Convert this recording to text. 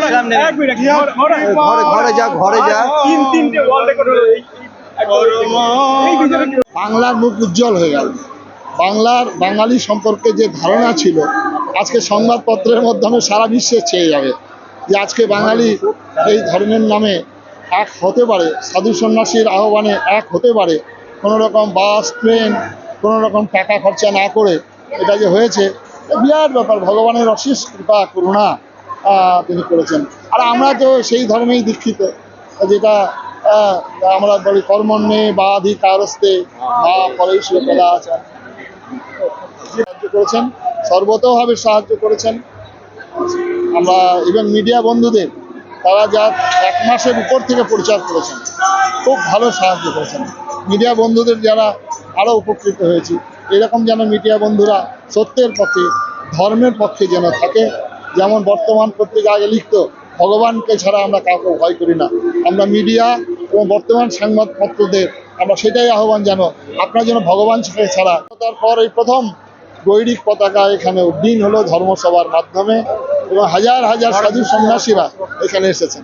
ইসলাম নেই। ঘরে যা বাংলার মুখ উজ্জ্বল হয়ে গেল। বাঙালি সম্পর্কে যে ধারণা ছিল আজকে সংবাদপত্রের মাধ্যমে সারা বিশ্বে ছেয়ে যাবে যে আজকে বাঙালি এই ধর্মের নামে এক হতে পারে, সাধু সন্ন্যাসীর আহ্বানে এক হতে পারে, কোনো রকম বাস ট্রেন কোনো রকম টাকা খরচা না করে এটা যে হয়েছে বিরাট ব্যাপার। ভগবানের অশেষ কৃপা করুণা তিনি করেছেন। আর আমরা তো সেই ধর্মেই দীক্ষিত, যেটা আমরা বলি কর্মণ্যে বা অধিকারস্তে বা ফলেষু কদাচন। সাহায্য করেছেন, সর্বতভাবে সাহায্য করেছেন। আমরা এবং মিডিয়া বন্ধুদের তারা যা 1 মাসের উপর থেকে প্রচার করেছেন, খুব ভালো সাহায্য করেছেন। মিডিয়া বন্ধুদের যারা আরও উপকৃত হয়েছি, এরকম যেন মিডিয়া বন্ধুরা সত্যের পক্ষে ধর্মের পক্ষে যেন থাকে। যেমন বর্তমান পত্রিকা আগে লিখত ভগবানকে ছাড়া আমরা কাউকে ভয় করি না, আমরা মিডিয়া এবং বর্তমান সংবাদপত্রদের আমরা সেটাই আহ্বান জানো আপনারা যেন ভগবান ছাড়া। তারপর এই প্রথম গৈরিক পতাকা এখানে উড্ডীন হলো ধর্মসভার মাধ্যমে এবং হাজার হাজার সাধু সন্ন্যাসীরা এখানে এসেছেন।